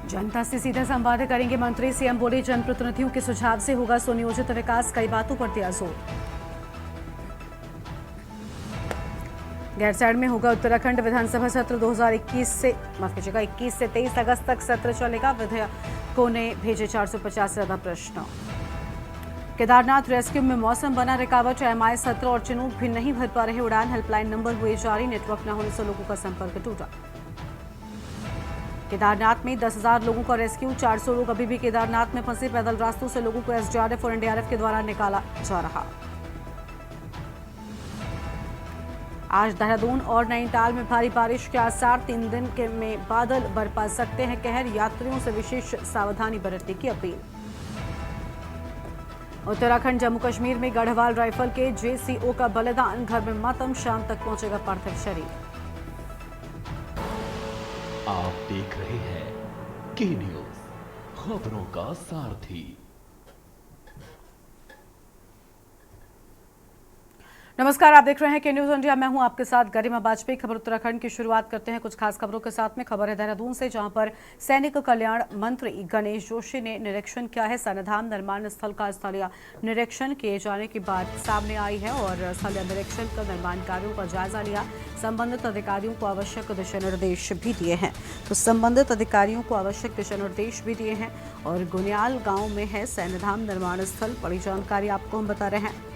जनता से सीधा संवाद करेंगे मंत्री। सीएम बोले जनप्रतिनिधियों के सुझाव से होगा सुनियोजित विकास, कई बातों पर दिया जोर। गैरसैंण में होगा उत्तराखंड विधानसभा सत्र 2021 से 21 से 23 अगस्त तक सत्र चलेगा। विधायकों ने भेजे 450 से ज्यादा प्रश्न। केदारनाथ रेस्क्यू में मौसम बना रुकावट, एमआई सत्र और चिनूक भी नहीं भर पा रहे उड़ान। हेल्पलाइन नंबर हुए जारी, नेटवर्क न होने से लोगों का संपर्क टूटा। केदारनाथ में 10,000 लोगों का रेस्क्यू, 400 लोग अभी भी केदारनाथ में फंसे। पैदल रास्तों से लोगों को एसडीआरएफ और एनडीआरएफ के द्वारा निकाला जा रहा। आज देहरादून और नैनीताल में भारी बारिश के आसार, 3 दिन में बादल बरपा सकते हैं कहर। यात्रियों से विशेष सावधानी बरतने की अपील। उत्तराखंड जम्मू कश्मीर में गढ़वाल राइफल के जेसीओ का बलिदान, घर में मातम, शाम तक पहुंचेगा पार्थिव शरीर। आप देख रहे हैं के न्यूज, खबरों का सारथी। नमस्कार, आप देख रहे हैं के न्यूज इंडिया। मैं हूं आपके साथ गरिमा वाजपेयी। खबर उत्तराखंड की शुरुआत करते हैं कुछ खास खबरों के साथ में। खबर है देहरादून से, जहां पर सैनिक कल्याण मंत्री गणेश जोशी ने निरीक्षण किया है। सैन्यधाम निर्माण स्थल का स्थलीय निरीक्षण किए जाने की बात सामने आई है और स्थलीय निरीक्षण कर निर्माण कार्यों का जायजा लिया। संबंधित अधिकारियों को आवश्यक दिशा निर्देश भी दिए हैं। तो संबंधित अधिकारियों को आवश्यक दिशा निर्देश भी दिए हैं। और गुनियाल गाँव में है सैन्यधाम निर्माण स्थल, बड़ी जानकारी आपको हम बता रहे हैं।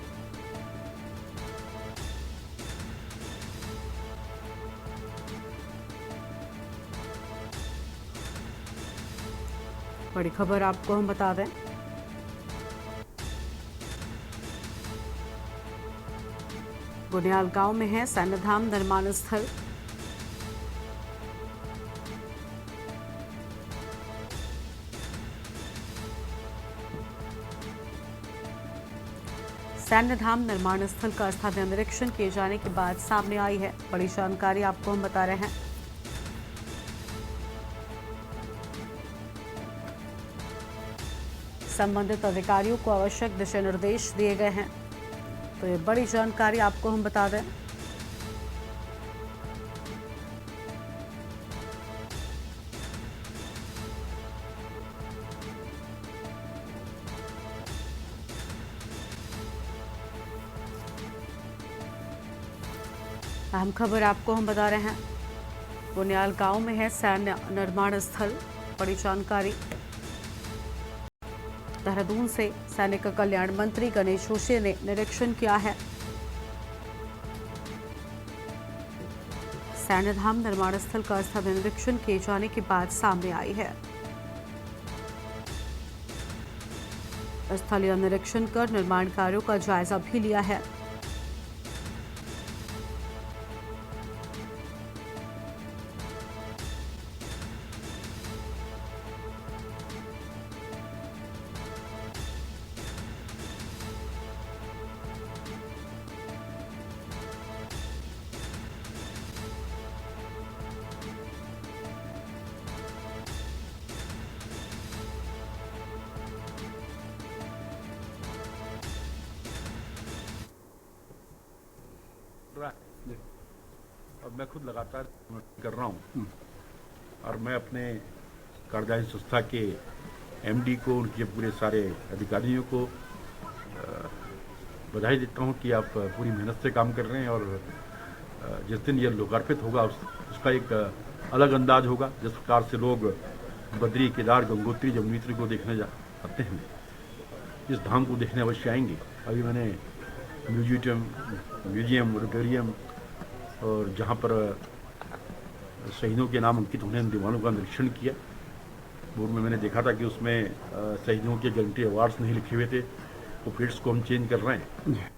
बड़ी खबर आपको हम बता दें, गुनियाल गांव में है सैन्यधाम निर्माण स्थल। सैन्यधाम निर्माण स्थल का स्थलीय निरीक्षण किए जाने की बात सामने आई है। बड़ी जानकारी आपको हम बता रहे हैं। संबंधित अधिकारियों को आवश्यक दिशा निर्देश दिए गए हैं। तो ये बड़ी जानकारी आपको हम बता दें। अहम खबर आपको हम बता रहे हैं, गुनियाल गांव में है सैन्य निर्माण स्थल। बड़ी जानकारी देहरादून से सैनिक कल्याण मंत्री गणेश जोशी ने निरीक्षण किया है। सैन्यधाम निर्माण स्थल का स्थलीय निरीक्षण किए जाने की बात सामने आई है। स्थलीय निरीक्षण कर निर्माण कार्यों का जायजा भी लिया है। और मैं खुद लगातार कर रहा हूँ और मैं अपने कार्यदायी संस्था के एमडी को, उनके पूरे सारे अधिकारियों को बधाई देता हूँ कि आप पूरी मेहनत से काम कर रहे हैं। और जिस दिन यह लोकार्पित होगा उसका एक अलग अंदाज होगा। जिस प्रकार से लोग बद्री, केदार, गंगोत्री, जमुनोत्री को देखने जाते हैं, इस धाम को देखने अवश्य आएंगे। अभी मैंने म्यूजियम, ऑडिटोरियम और जहाँ पर शहीदों के नाम अंकित होने दीवानों का निरीक्षण किया। बोर्ड में मैंने देखा था कि उसमें शहीदों के गैलेंट्री अवार्ड्स नहीं लिखे हुए थे। वो प्लेट्स को हम चेंज कर रहे हैं।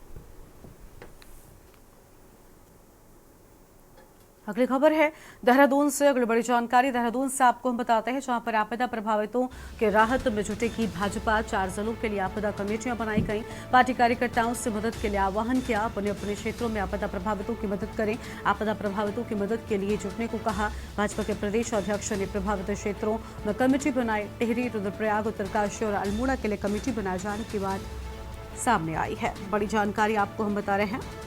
अगली खबर है देहरादून से। अगली बड़ी जानकारी देहरादून से आपको हम बताते हैं, जहां पर आपदा प्रभावितों के राहत में जुटेगी भाजपा। 4 जिलों के लिए आपदा कमेटियां बनाई गई। पार्टी कार्यकर्ताओं से मदद के लिए आह्वान किया। अपने अपने क्षेत्रों में आपदा प्रभावितों की मदद करें। आपदा प्रभावितों की मदद के लिए जुटने को कहा। भाजपा के प्रदेश अध्यक्ष ने प्रभावित क्षेत्रों में कमेटी बनाई। टिहरी, रुद्रप्रयाग, उत्तरकाशी और अल्मोड़ा के लिए कमेटी बनाए जाने की बात सामने आई है। बड़ी जानकारी आपको हम बता रहे हैं।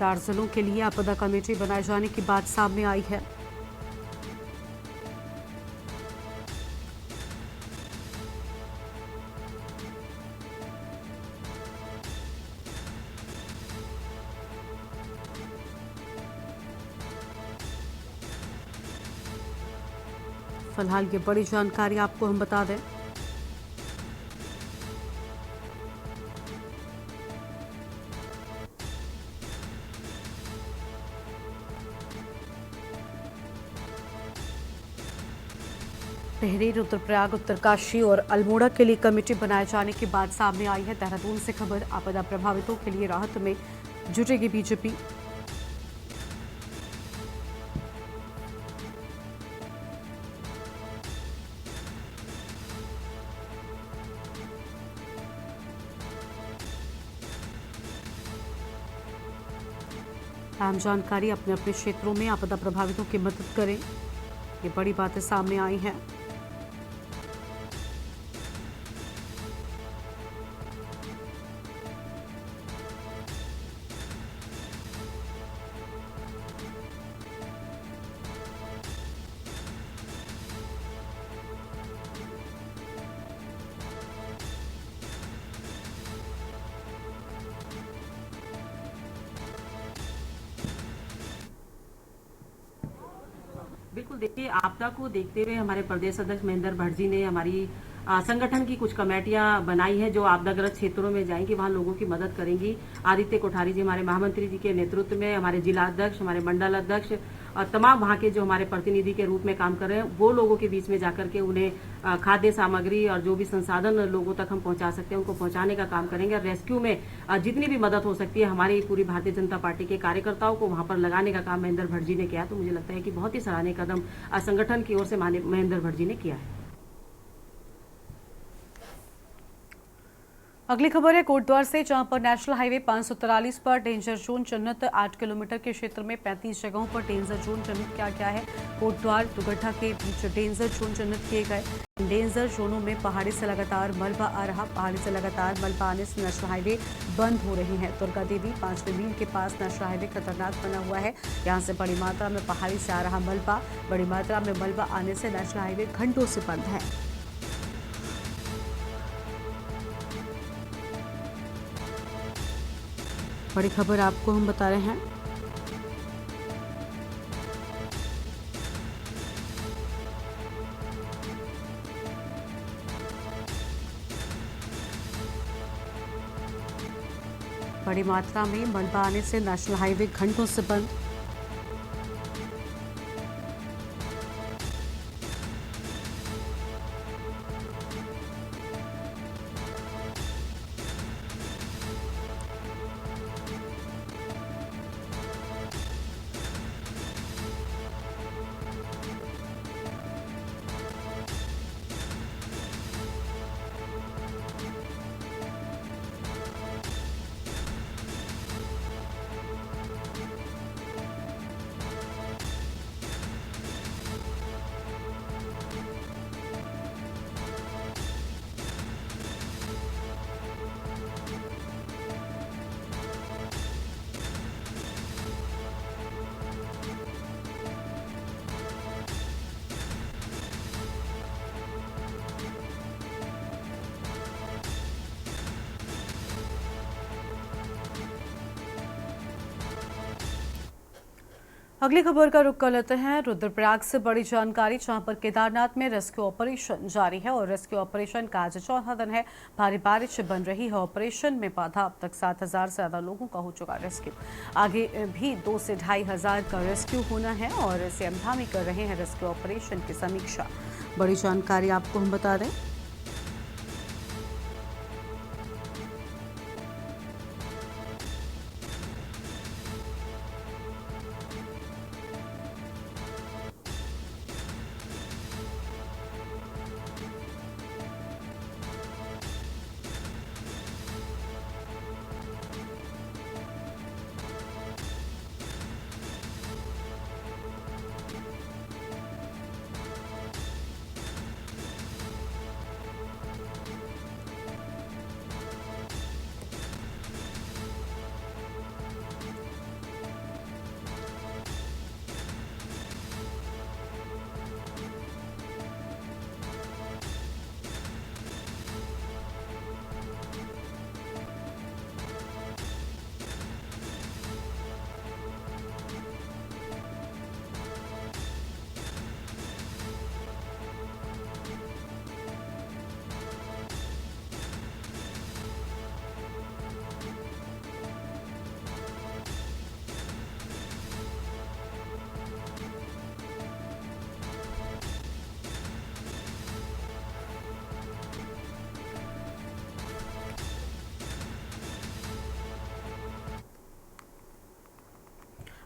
4 जिलों के लिए आपदा कमेटी बनाए जाने की बात सामने आई है। फिलहाल ये बड़ी जानकारी आपको हम बता दें। टिहरी, रुद्रप्रयाग, उत्तरकाशी और अल्मोड़ा के लिए कमेटी बनाए जाने की बात सामने आई है। देहरादून से खबर, आपदा प्रभावितों के लिए राहत में जुटेगी बीजेपी। अहम जानकारी, अपने अपने क्षेत्रों में आपदा प्रभावितों की मदद करें, ये बड़ी बातें सामने आई हैं। बिल्कुल, देखिए आपदा को देखते हुए हमारे प्रदेश अध्यक्ष महेंद्र भट्ट जी ने हमारी संगठन की कुछ कमेटियां बनाई हैं जो आपदाग्रस्त क्षेत्रों में जाएंगी, वहां लोगों की मदद करेंगी। आदित्य कोठारी जी हमारे महामंत्री जी के नेतृत्व में, हमारे जिला अध्यक्ष, हमारे मंडल अध्यक्ष और तमाम वहां के जो हमारे प्रतिनिधि के रूप में काम कर रहे हैं, वो लोगों के बीच में जाकर के उन्हें खाद्य सामग्री और जो भी संसाधन लोगों तक हम पहुंचा सकते हैं उनको पहुंचाने का काम करेंगे। और रेस्क्यू में जितनी भी मदद हो सकती है हमारी पूरी भारतीय जनता पार्टी के कार्यकर्ताओं को वहां पर लगाने का काम महेंद्र भट्ट जी ने किया। तो मुझे लगता है कि बहुत ही सराहनीय कदम संगठन की ओर से महेंद्र भट्ट जी ने किया है। अगली खबर है कोटद्वार से, जहां पर नेशनल हाईवे 543 पर डेंजर जोन चिन्हित, 8 किलोमीटर के क्षेत्र में 35 जगहों पर डेंजर जोन चिन्हित किया गया है। कोटद्वार दुगड्ढा के बीच डेंजर जोन चिन्हित किए गए। डेंजर जोनों में पहाड़ी से लगातार मलबा आ रहा, पहाड़ी से लगातार मलबा आने से नेशनल हाईवे बंद हो रही है। दुर्गा देवी 5वें मील के पास नेशनल हाईवे खतरनाक बना हुआ है। यहाँ से बड़ी मात्रा में पहाड़ी से आ रहा मलबा, बड़ी मात्रा में मलबा आने से नेशनल हाईवे घंटों से बंद है। बड़ी खबर आपको हम बता रहे हैं। बड़ी मात्रा में मलबा आने से नेशनल हाईवे घंटों से बंद। अगली खबर का रुख कर लेते हैं रुद्रप्रयाग से। बड़ी जानकारी, जहां पर केदारनाथ में रेस्क्यू ऑपरेशन जारी है और रेस्क्यू ऑपरेशन का आज चौथा दिन है। भारी बारिश बन रही है ऑपरेशन में बाधा। अब तक 7,000 से ज्यादा लोगों का हो चुका रेस्क्यू। आगे भी 2 से 2,500 का रेस्क्यू होना है और सीएम धामी कर रहे हैं रेस्क्यू ऑपरेशन की समीक्षा। बड़ी जानकारी आपको हम बता दें।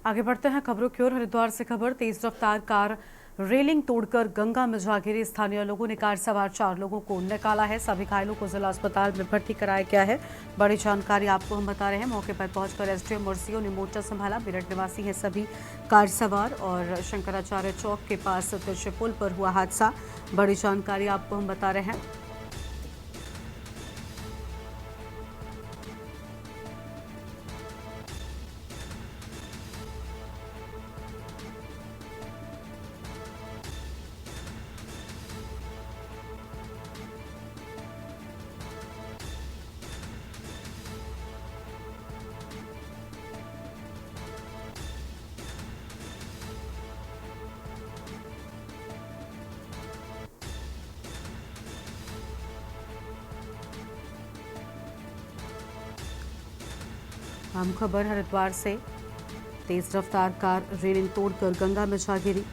आगे बढ़ते हैं खबरों की ओर। हरिद्वार से खबर। तेज रफ्तार कार रेलिंग तोड़कर गंगा में जा गिरी। स्थानीय लोगों ने कार सवार 4 लोगों को निकाला है। सभी घायलों को जिला अस्पताल में भर्ती कराया गया है। बड़ी जानकारी आपको हम बता रहे हैं। मौके पर पहुंचकर एसडीएम और सीओ ने मोर्चा संभाला। मेरठ निवासी हैं सभी कार सवार और शंकराचार्य चौक के पास तिरछे पुल पर हुआ हादसा। बड़ी जानकारी आपको हम बता रहे हैं। अहम खबर हरिद्वार से। तेज रफ्तार कार रेलिंग तोड़कर गंगा में जा गिरी।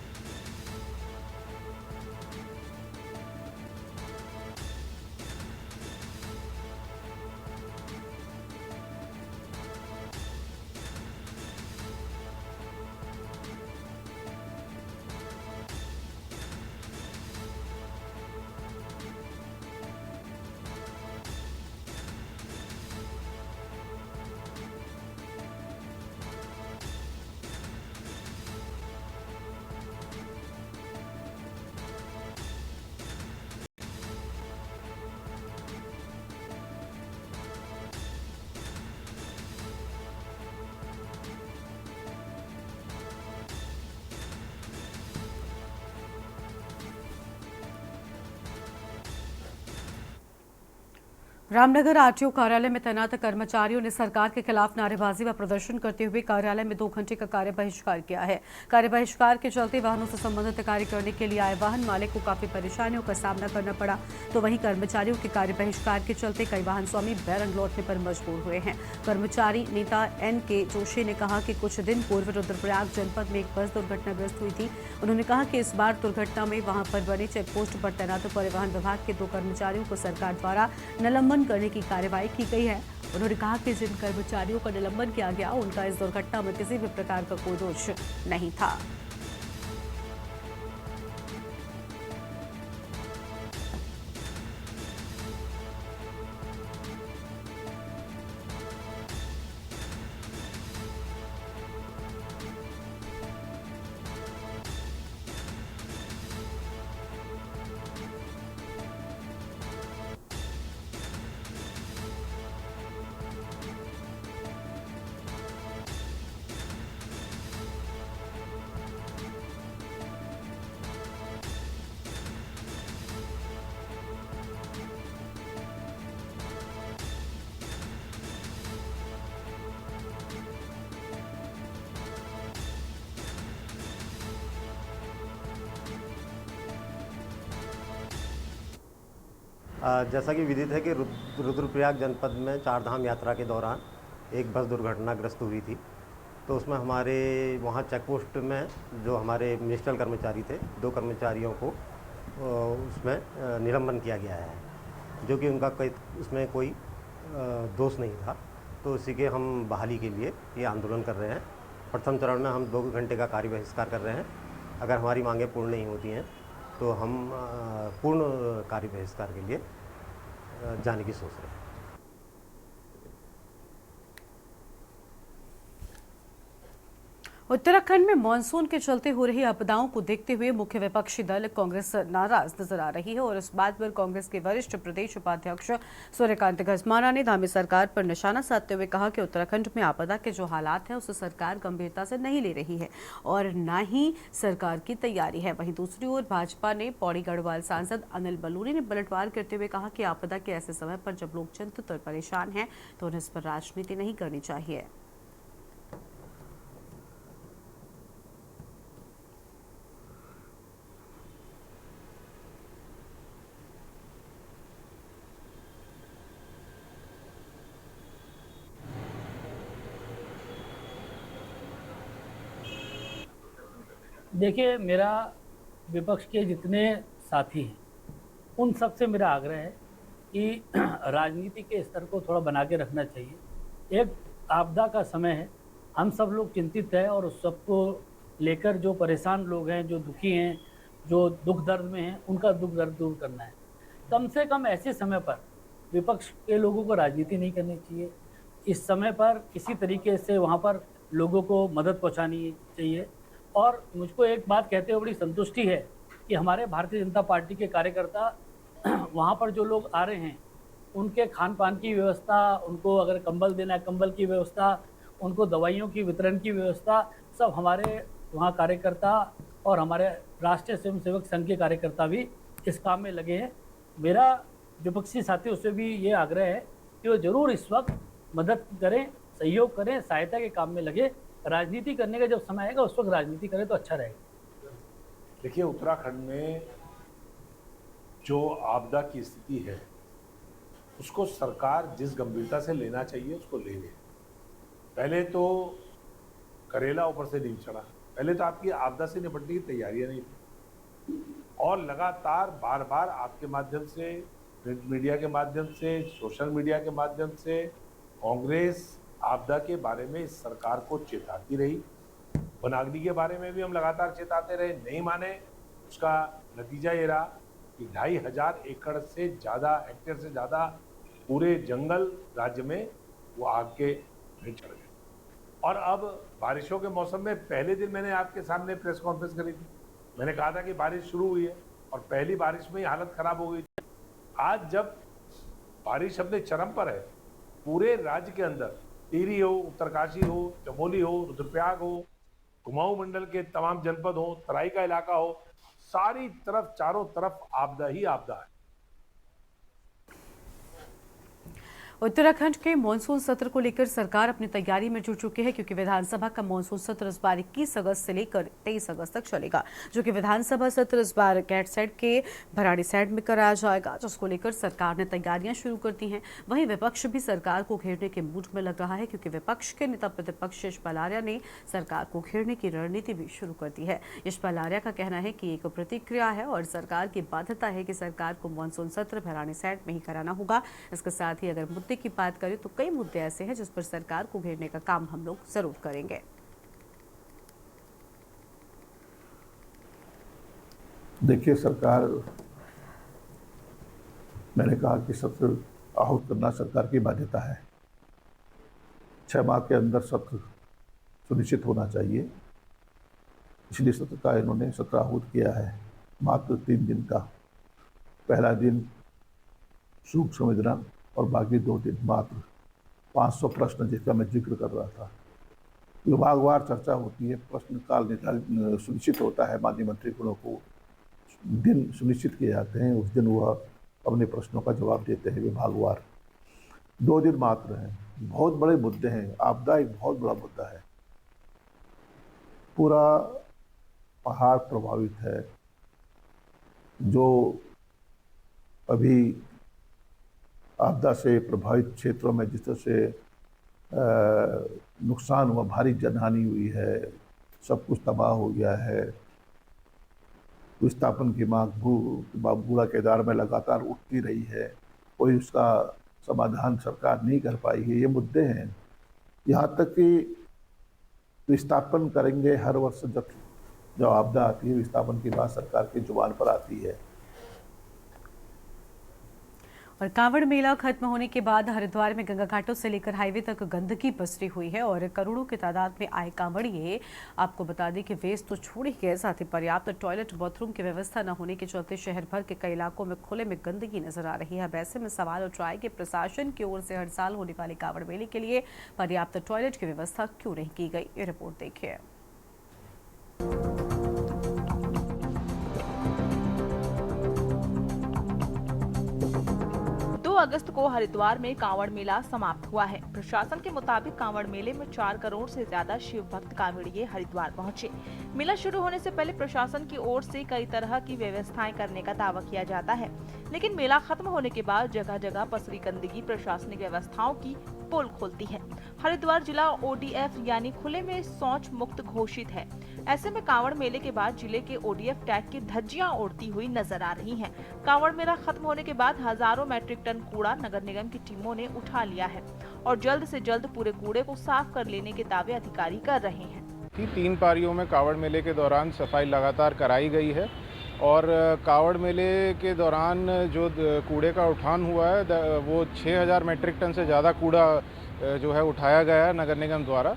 रामनगर आरटीओ कार्यालय में तैनात कर्मचारियों ने सरकार के खिलाफ नारेबाजी व प्रदर्शन करते हुए कार्यालय में 2 घंटे का कार्य बहिष्कार किया है। कार्य बहिष्कार के चलते वाहनों से संबंधित कार्य करने के लिए आए वाहन मालिक को काफी परेशानियों का सामना करना पड़ा। तो वहीं कर्मचारियों के कार्य बहिष्कार के चलते कई वाहन स्वामी बैरंग लौटने पर मजबूर हुए हैं। कर्मचारी नेता NK जोशी ने कहा कि कुछ दिन पूर्व रुद्रप्रयाग जनपद में एक बस दुर्घटनाग्रस्त हुई थी। उन्होंने कहा कि इस बार दुर्घटना में वहां पर बने चेकपोस्ट पर तैनात परिवहन विभाग के 2 कर्मचारियों को सरकार द्वारा निलंबन करने की कार्रवाई की गई है। उन्होंने कहा कि जिन कर्मचारियों का निलंबन किया गया उनका इस दुर्घटना में किसी भी प्रकार का कोई दोष नहीं था। जैसा कि विदित है कि रुद्रप्रयाग जनपद में 4 धाम यात्रा के दौरान एक बस दुर्घटनाग्रस्त हुई थी। तो उसमें हमारे वहाँ चेकपोस्ट में जो हमारे मिनिस्ट्रियल कर्मचारी थे 2 कर्मचारियों को उसमें निलंबन किया गया है, जो कि उनका उसमें कोई दोष नहीं था। तो उसी के हम बहाली के लिए ये आंदोलन कर रहे हैं। प्रथम चरण में हम 2 घंटे का कार्य बहिष्कार कर रहे हैं। अगर हमारी मांगें पूर्ण नहीं होती हैं तो हम पूर्ण कार्य बहिष्कार के लिए जाने की सोच रहे हैं। उत्तराखंड में मानसून के चलते हो रही आपदाओं को देखते हुए मुख्य विपक्षी दल कांग्रेस नाराज नजर आ रही है और इस बात पर कांग्रेस के वरिष्ठ प्रदेश उपाध्यक्ष सूर्यकांत धस्माना ने धामी सरकार पर निशाना साधते हुए कहा कि उत्तराखंड में आपदा के जो हालात हैं उसे सरकार गंभीरता से नहीं ले रही है और न ही सरकार की तैयारी है। वहीं दूसरी ओर भाजपा ने पौड़ी गढ़वाल सांसद अनिल बलूनी ने पलटवार करते हुए कहा कि आपदा के ऐसे समय पर जब लोग चिंतित और परेशान हैं तो उन्हें इस पर राजनीति नहीं करनी चाहिए। देखिए, मेरा विपक्ष के जितने साथी हैं उन सब से मेरा आग्रह है कि राजनीति के स्तर को थोड़ा बना के रखना चाहिए। एक आपदा का समय है हम सब लोग चिंतित हैं और उस सबको लेकर जो परेशान लोग हैं, जो दुखी हैं, जो दुख दर्द में हैं, उनका दुख दर्द दूर करना है। कम से कम ऐसे समय पर विपक्ष के लोगों को राजनीति नहीं करनी चाहिए। इस समय पर किसी तरीके से वहाँ पर लोगों को मदद पहुँचानी चाहिए। और मुझको एक बात कहते हुए बड़ी संतुष्टि है कि हमारे भारतीय जनता पार्टी के कार्यकर्ता वहाँ पर जो लोग आ रहे हैं, उनके खान पान की व्यवस्था, उनको अगर कंबल देना है कंबल की व्यवस्था, उनको दवाइयों की वितरण की व्यवस्था, सब हमारे वहाँ कार्यकर्ता और हमारे राष्ट्रीय स्वयंसेवक संघ के कार्यकर्ता भी इस काम में लगे हैं। मेरा विपक्षी साथियों से भी ये आग्रह है कि वो जरूर इस वक्त मदद करें, सहयोग करें, सहायता के काम में लगे। राजनीति करने का जब समय आएगा उस वक्त राजनीति करें तो अच्छा रहेगा। देखिए, उत्तराखंड में जो आपदा की स्थिति है उसको सरकार जिस गंभीरता से लेना चाहिए उसको ले ले। पहले तो करेला ऊपर से नहीं चढ़ा, पहले तो आपकी आपदा से निपटने की तैयारियां नहीं थी और लगातार बार बार आपके माध्यम से, प्रिंट मीडिया के माध्यम से, सोशल मीडिया के माध्यम से कांग्रेस आपदा के बारे में इस सरकार को चेताती रही। वनाग्नि के बारे में भी हम लगातार चेताते रहे, नहीं माने। उसका नतीजा ये रहा कि 2500 एकड़ से ज़्यादा, हेक्टेयर से ज़्यादा पूरे जंगल राज्य में वो आग के भेंट चढ़ गए। और अब बारिशों के मौसम में पहले दिन मैंने आपके सामने प्रेस कॉन्फ्रेंस करी थी, मैंने कहा था कि बारिश शुरू हुई है और पहली बारिश में ही हालत खराब हो गई थी। आज जब बारिश अपने चरम पर है, पूरे राज्य के अंदर टिहरी हो, उत्तरकाशी हो, चमोली हो, रुद्रप्रयाग हो, कुमाऊं मंडल के तमाम जनपद हो, तराई का इलाका हो, सारी तरफ, चारों तरफ आपदा ही आपदा है। उत्तराखंड के मॉनसून सत्र को लेकर सरकार अपनी तैयारी में जुट चुकी है, क्योंकि विधानसभा का मॉनसून सत्र इस बार 21 अगस्त से लेकर 23 अगस्त तक चलेगा, जो कि विधानसभा सत्र इस बार गैरसैंण के भराड़ीसैंण में कराया जाएगा, जिसको लेकर सरकार ने तैयारियां शुरू कर दी हैं। वहीं विपक्ष भी सरकार को घेरने के मूड में लग रहा है, क्योंकि विपक्ष के नेता प्रतिपक्ष यशपाल आर्य ने सरकार को घेरने की रणनीति भी शुरू कर दी है। यशपाल आर्य का कहना है कि एक प्रतिक्रिया है और सरकार की बाध्यता है कि सरकार को मॉनसून सत्र भराड़ीसैंण में ही कराना होगा। इसके साथ ही अगर की बात करें तो कई मुद्दे ऐसे हैं जिस पर सरकार को घेरने का काम हम लोग जरूर करेंगे। देखिए, सरकार, मैंने कहा कि सत्र आहूत करना सरकार की बाध्यता है। 6 माह के अंदर सत्र सुनिश्चित होना चाहिए, इसलिए सत्र का इन्होंने सत्र आहूत किया है मात्र 3 दिन का। पहला दिन सूक्ष्म संवेदना और बाकी 2 दिन मात्र 500 प्रश्न, जिसका मैं जिक्र कर रहा था। विभागवार चर्चा होती है, प्रश्न काल निर्धारित सुनिश्चित होता है, माननीय मंत्रीगणों को दिन सुनिश्चित किए जाते हैं, उस दिन वह अपने प्रश्नों का जवाब देते हैं विभागवार। 2 दिन मात्र हैं, बहुत बड़े मुद्दे हैं। आपदा एक बहुत बड़ा मुद्दा है, पूरा पहाड़ प्रभावित है। जो अभी आपदा से प्रभावित क्षेत्रों में जिस तरह से नुकसान हुआ, भारी जनहानि हुई है, सब कुछ तबाह हो गया है। विस्थापन की मांग बूढ़ा केदार में लगातार उठती रही है, कोई उसका समाधान सरकार नहीं कर पाई है। ये मुद्दे हैं। यहाँ तक कि विस्थापन करेंगे हर वर्ष, जब आपदा आती है विस्थापन की बात सरकार की जुबान पर आती है। और कांवड़ मेला खत्म होने के बाद हरिद्वार में गंगा घाटों से लेकर हाईवे तक गंदगी पसरी हुई है और करोड़ों की तादाद में आए कांवड़िए। आपको बता दें कि वेस्ट तो छोड़ ही गए, साथ ही पर्याप्त टॉयलेट बाथरूम की व्यवस्था न होने के चलते शहर भर के कई इलाकों में खुले में गंदगी नजर आ रही है। अब ऐसे में सवाल उठ रहा है कि प्रशासन की ओर से हर साल होने वाले कांवड़ मेले के लिए पर्याप्त टॉयलेट की व्यवस्था क्यों नहीं की गई। ये रिपोर्ट देखिए। 2 अगस्त को हरिद्वार में कांवड़ मेला समाप्त हुआ है। प्रशासन के मुताबिक कांवड़ मेले में 4 करोड़ से ज्यादा शिव भक्त कांवड़िए हरिद्वार पहुंचे। मेला शुरू होने से पहले प्रशासन की ओर से कई तरह की व्यवस्थाएं करने का दावा किया जाता है, लेकिन मेला खत्म होने के बाद जगह जगह पसरी गंदगी प्रशासनिक व्यवस्थाओं की पोल खोलती है। हरिद्वार जिला ODF यानी खुले में शौच मुक्त घोषित है। ऐसे में कांवड़ मेले के बाद जिले के ODF टैग की धज्जियां उड़ती हुई नजर आ रही हैं। कांवड़ मेला खत्म होने के बाद हजारों मैट्रिक टन कूड़ा नगर निगम की टीमों ने उठा लिया है और जल्द से जल्द पूरे कूड़े को साफ कर लेने के दावे अधिकारी कर रहे हैं। 3 पारियों में कावड़ मेले के दौरान सफाई लगातार कराई गई है और कावड़ मेले के दौरान जो कूड़े का उठान हुआ है वो 6000 मेट्रिक टन से ज़्यादा कूड़ा जो है उठाया गया है नगर निगम द्वारा।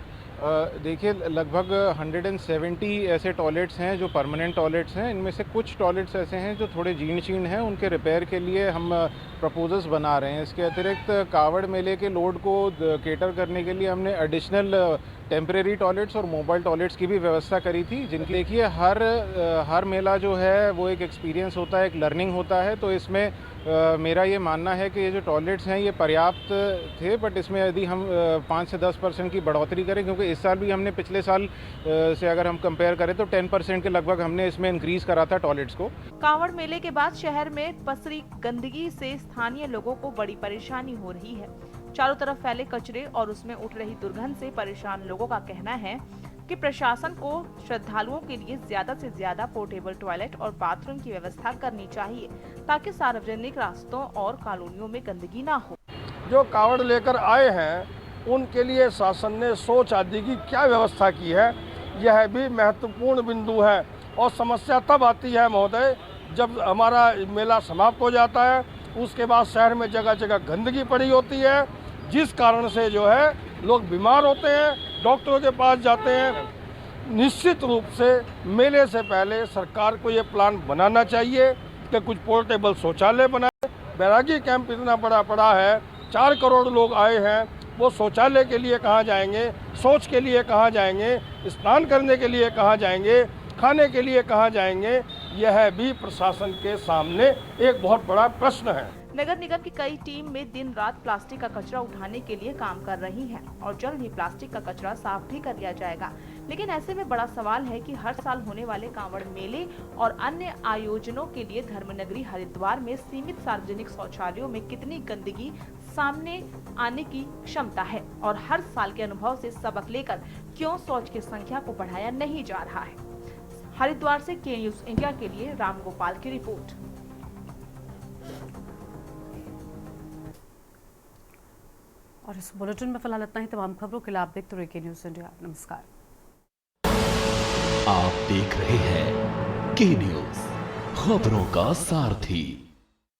देखिए लगभग 170 ऐसे टॉयलेट्स हैं जो परमानेंट टॉयलेट्स हैं। इनमें से कुछ टॉयलेट्स ऐसे हैं जो थोड़े जीर्ण शीर्ण हैं, उनके रिपेयर के लिए हम प्रपोजल्स बना रहे हैं। इसके अतिरिक्त कावड़ मेले के लोड को केटर करने के लिए हमने एडिशनल टेम्परेरी टॉयलेट्स और मोबाइल टॉयलेट्स की भी व्यवस्था करी थी, जिनकी देखिए हर मेला जो है वो एक एक्सपीरियंस होता है, एक लर्निंग होता है। तो इसमें मेरा ये मानना है कि ये जो टॉयलेट्स हैं ये पर्याप्त थे, बट इसमें यदि हम 5 से 10% की बढ़ोतरी करें, क्योंकि इस साल भी हमने पिछले साल से अगर हम कंपेयर करें तो 10% के लगभग हमने इसमें इंक्रीज करा था टॉयलेट्स को। कांवड़ मेले के बाद शहर में पसरी गंदगी से स्थानीय लोगों को बड़ी परेशानी हो रही है। चारों तरफ फैले कचरे और उसमें उठ रही दुर्गंध से परेशान लोगों का कहना है कि प्रशासन को श्रद्धालुओं के लिए ज्यादा से ज्यादा पोर्टेबल टॉयलेट और बाथरूम की व्यवस्था करनी चाहिए, ताकि सार्वजनिक रास्तों और कॉलोनियों में गंदगी ना हो। जो कावड़ लेकर आए हैं उनके लिए शासन ने शौच आदि की क्या व्यवस्था की है, यह भी महत्वपूर्ण बिंदु है। और समस्या तब आती है महोदय जब हमारा मेला समाप्त हो जाता है, उसके बाद शहर में जगह जगह गंदगी पड़ी होती है, जिस कारण से जो है लोग बीमार होते हैं, डॉक्टरों के पास जाते हैं। निश्चित रूप से मेले से पहले सरकार को ये प्लान बनाना चाहिए कि कुछ पोर्टेबल शौचालय बनाए। बैरागी कैंप इतना बड़ा पड़ा है, 4 करोड़ लोग आए हैं, वो शौचालय के लिए कहाँ जाएंगे, शौच के लिए कहाँ जाएंगे, स्नान करने के लिए कहाँ जाएंगे, खाने के लिए कहाँ जाएंगे, यह भी प्रशासन के सामने एक बहुत बड़ा प्रश्न है। नगर निगम की कई टीम में दिन रात प्लास्टिक का कचरा उठाने के लिए काम कर रही है और जल्द ही प्लास्टिक का कचरा साफ भी कर लिया जाएगा। लेकिन ऐसे में बड़ा सवाल है कि हर साल होने वाले कांवड़ मेले और अन्य आयोजनों के लिए धर्मनगरी हरिद्वार में सीमित सार्वजनिक शौचालयों में कितनी गंदगी सामने आने की क्षमता है और हर साल के अनुभव से सबक लेकर क्यों शौच की संख्या को बढ़ाया नहीं जा रहा है। हरिद्वार से के न्यूज़ इंडिया के लिए राम गोपाल की रिपोर्ट। और इस बुलेटिन में फिलहाल इतना ही। तमाम खबरों के लिए आप देखते रहिए के न्यूज़ इंडिया। नमस्कार। आप देख रहे हैं के न्यूज़, खबरों का सारथी।